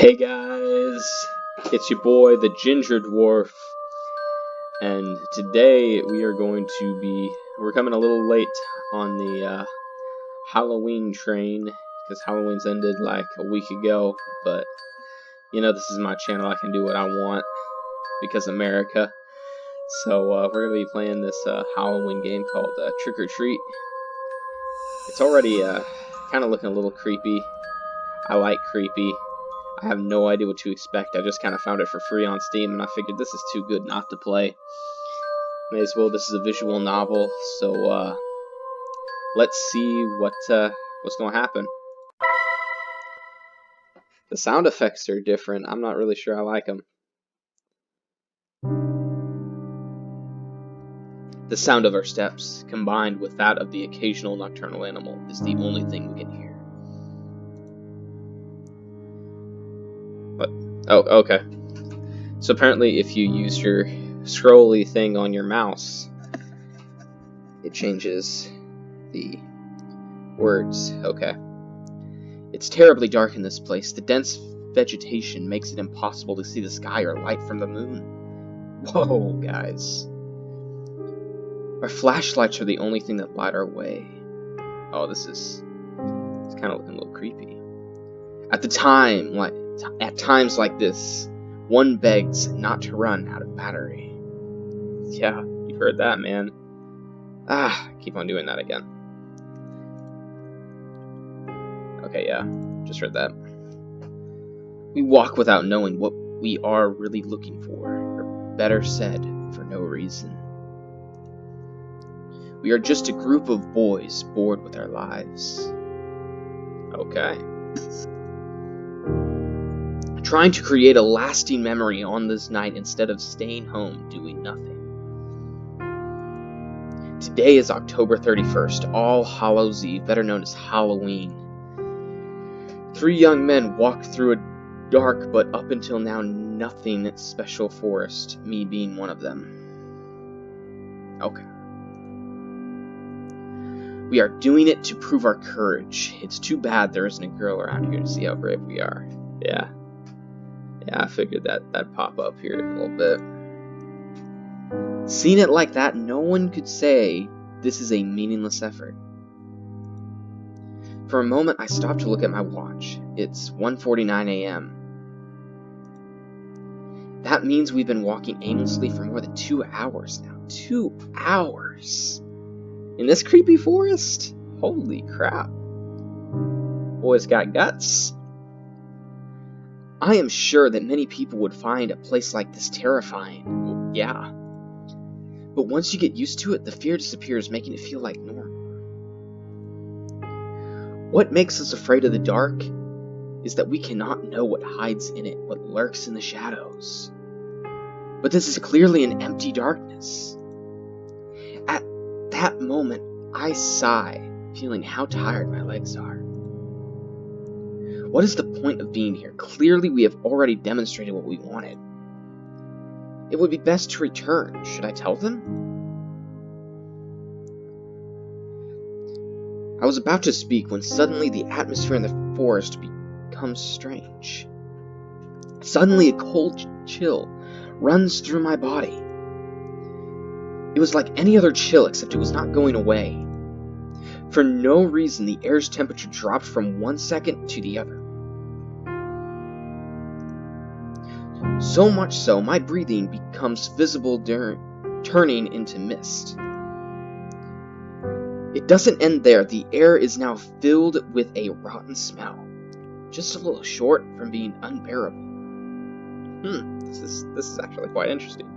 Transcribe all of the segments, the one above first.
Hey guys, it's your boy the Ginger Dwarf, and today we're coming a little late on the Halloween train, because Halloween's ended like a week ago, but you know, this is my channel, I can do what I want, because America. So we're going to be playing this Halloween game called Trick or Treat. It's already kind of looking a little creepy. I like creepy. I have no idea what to expect. I just kind of found it for free on Steam, and I figured this is too good not to play. May as well. This is a visual novel, so let's see what's going to happen. The sound effects are different. I'm not really sure I like them. The sound of our steps, combined with that of the occasional nocturnal animal, is the only thing we can hear. What? Oh, okay. So apparently if you use your scrolly thing on your mouse, it changes the words. Okay. It's terribly dark in this place. The dense vegetation makes it impossible to see the sky or light from the moon. Whoa, guys. Our flashlights are the only thing that light our way. Oh, it's kind of looking a little creepy. At times like this, one begs not to run out of battery. Yeah, you've heard that, man. Keep on doing that again. Okay, yeah, just heard that. We walk without knowing what we are really looking for, or better said, for no reason. We are just a group of boys bored with our lives. Okay. Trying to create a lasting memory on this night instead of staying home doing nothing. Today is October 31st, All Hallows Eve, better known as Halloween. 3 young men walk through a dark but up until now nothing special forest, me being one of them. Okay. We are doing it to prove our courage. It's too bad there isn't a girl around here to see how brave we are. Yeah, I figured that'd pop up here in a little bit. Seeing it like that, no one could say this is a meaningless effort. For a moment, I stopped to look at my watch. It's 1:49 a.m. That means we've been walking aimlessly for more than 2 hours now. 2 hours! In this creepy forest? Holy crap. Boys got guts. I am sure that many people would find a place like this terrifying. Well, yeah. But once you get used to it, the fear disappears, making it feel like normal. What makes us afraid of the dark is that we cannot know what hides in it, what lurks in the shadows. But this is clearly an empty darkness. At that moment, I sigh, feeling how tired my legs are. What is the point of being here? Clearly, we have already demonstrated what we wanted. It would be best to return. Should I tell them? I was about to speak when suddenly the atmosphere in the forest becomes strange. Suddenly, a cold chill runs through my body. It was like any other chill, except it was not going away. For no reason, the air's temperature dropped from one second to the other. So much so, my breathing becomes visible turning into mist. It doesn't end there. The air is now filled with a rotten smell, just a little short from being unbearable. This is actually quite interesting.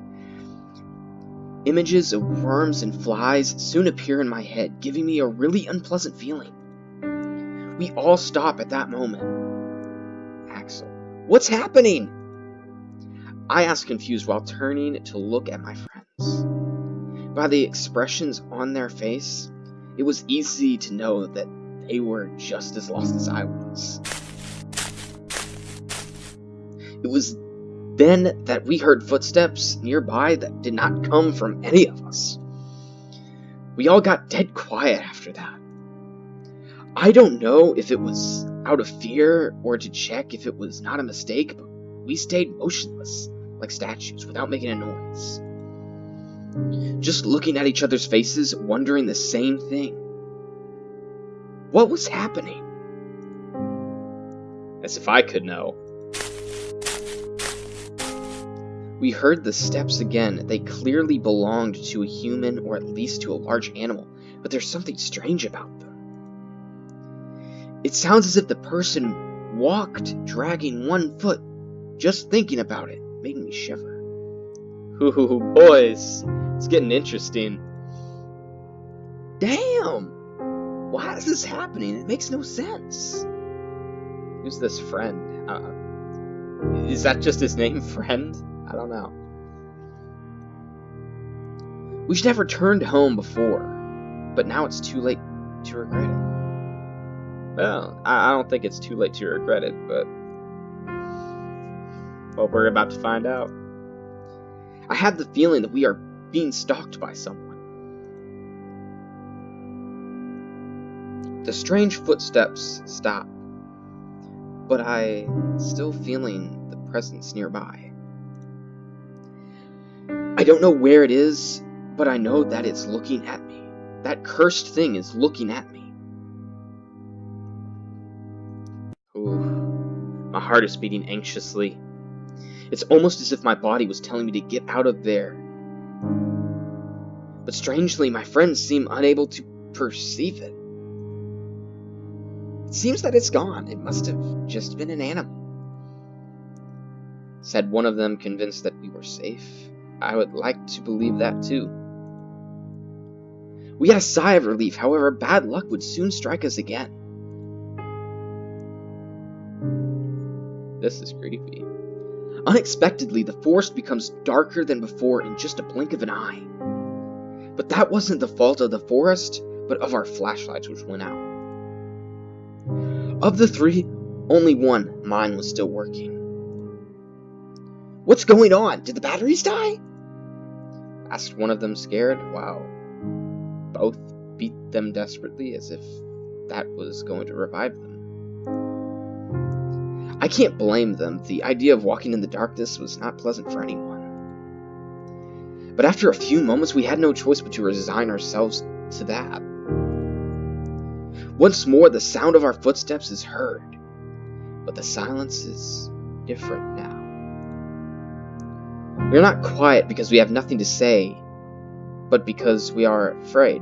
Images of worms and flies soon appear in my head, giving me a really unpleasant feeling. We all stop at that moment. Axel, what's happening? I ask, confused, while turning to look at my friends. By the expressions on their face, it was easy to know that they were just as lost as I was. It was then that we heard footsteps nearby that did not come from any of us. We all got dead quiet after that. I don't know if it was out of fear or to check if it was not a mistake, but we stayed motionless, like statues, without making a noise. Just looking at each other's faces, wondering the same thing. What was happening? As if I could know. We heard the steps again. They clearly belonged to a human, or at least to a large animal, but there's something strange about them. It sounds as if the person walked, dragging one foot. Just thinking about it made me shiver. Ooh, boys, it's getting interesting. Damn! Why is this happening? It makes no sense. Who's this friend? Is that just his name, friend? I don't know. We should have returned home before, but now it's too late to regret it. Well, I don't think it's too late to regret it, but well, we're about to find out. I have the feeling that we are being stalked by someone. The strange footsteps stop, but I'm still feeling the presence nearby. I don't know where it is, but I know that it's looking at me. That cursed thing is looking at me. Ooh, my heart is beating anxiously. It's almost as if my body was telling me to get out of there. But strangely, my friends seem unable to perceive it. It seems that it's gone. It must have just been an animal. Said one of them, convinced that we were safe. I would like to believe that too. We had a sigh of relief, however, bad luck would soon strike us again. This is creepy. Unexpectedly, the forest becomes darker than before in just a blink of an eye. But that wasn't the fault of the forest, but of our flashlights which went out. Of the three, only one, mine, was still working. What's going on? Did the batteries die? Asked one of them, scared, while both beat them desperately as if that was going to revive them. I can't blame them. The idea of walking in the darkness was not pleasant for anyone. But after a few moments, we had no choice but to resign ourselves to that. Once more, the sound of our footsteps is heard, but the silence is different now. We are not quiet because we have nothing to say, but because we are afraid.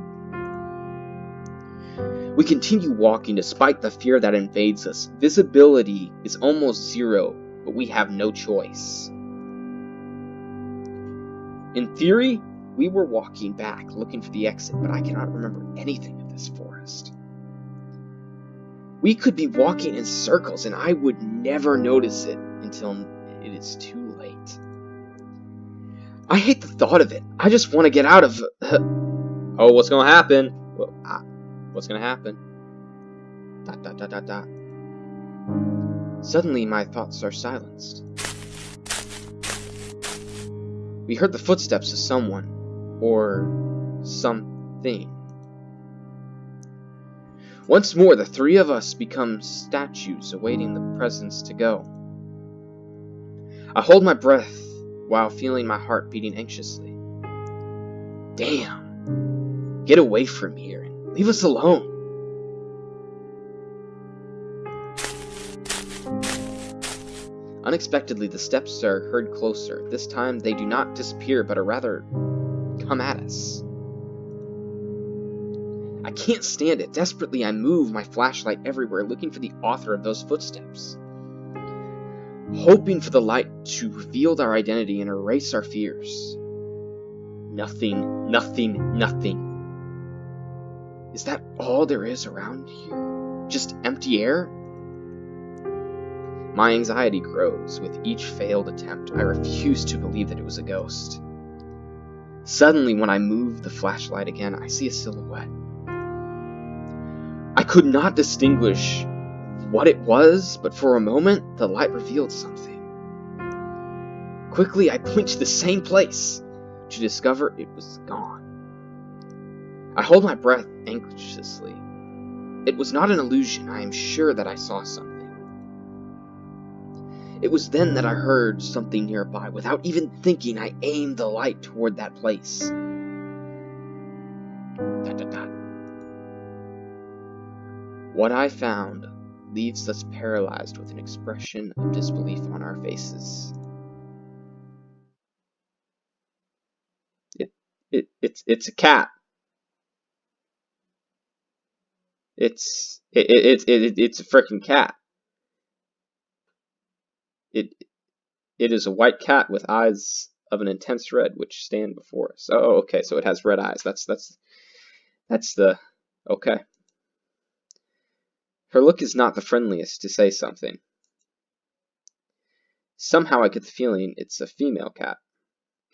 We continue walking despite the fear that invades us. Visibility is almost zero, but we have no choice. In theory, we were walking back, looking for the exit, but I cannot remember anything of this forest. We could be walking in circles, and I would never notice it until it is too late. I hate the thought of it. I just want to get out of... Oh, what's going to happen? Well, what's going to happen? ... Suddenly, my thoughts are silenced. We heard the footsteps of someone, or something. Once more, the three of us become statues awaiting the presence to go. I hold my breath while feeling my heart beating anxiously. Damn! Get away from here and leave us alone. Unexpectedly, the steps are heard closer. This time, they do not disappear, but are rather come at us. I can't stand it. Desperately, I move my flashlight everywhere, looking for the author of those footsteps. Hoping for the light to reveal our identity and erase our fears. Nothing, nothing, nothing. Is that all there is around here? Just empty air? My anxiety grows with each failed attempt. I refuse to believe that it was a ghost. Suddenly, when I move the flashlight again, I see a silhouette. I could not distinguish what it was, but for a moment, the light revealed something. Quickly, I blinked to the same place to discover it was gone. I hold my breath anxiously. It was not an illusion. I am sure that I saw something. It was then that I heard something nearby. Without even thinking, I aimed the light toward that place. What I found leaves us paralyzed with an expression of disbelief on our faces. It's a cat. It's a freaking cat. It is a white cat with eyes of an intense red which stand before us. Oh, okay, so it has red eyes. That's the okay. Her look is not the friendliest, to say something. Somehow I get the feeling it's a female cat.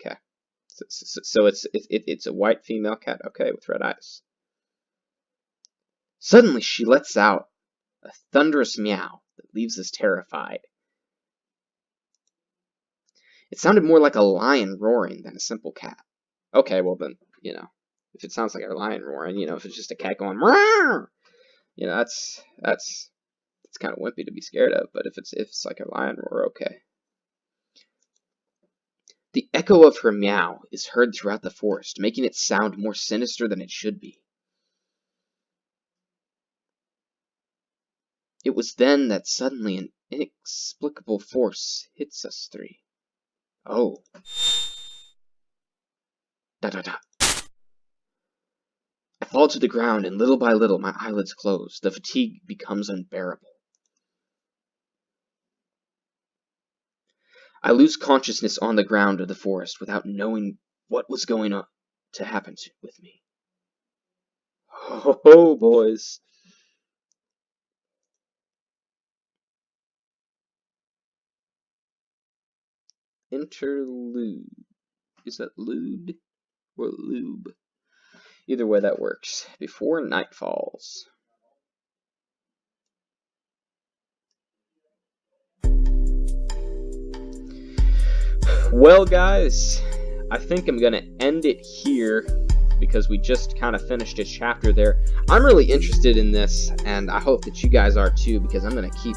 Okay, so it's a white female cat. Okay, with red eyes. Suddenly she lets out a thunderous meow that leaves us terrified. It sounded more like a lion roaring than a simple cat. Okay, well then, if it sounds like a lion roaring, if it's just a cat going, that's kind of wimpy to be scared of. But if it's like a lion roar, okay. The echo of her meow is heard throughout the forest, making it sound more sinister than it should be. It was then that suddenly an inexplicable force hits us three. Oh. I fall to the ground, and little by little my eyelids close. The fatigue becomes unbearable. I lose consciousness on the ground of the forest without knowing what was going on to happen with me. Oh, boys. Interlude. Is that lewd or lube? Either way, that works. Before night falls. Well, guys, I think I'm going to end it here because we just kind of finished a chapter there. I'm really interested in this, and I hope that you guys are too, because I'm going to keep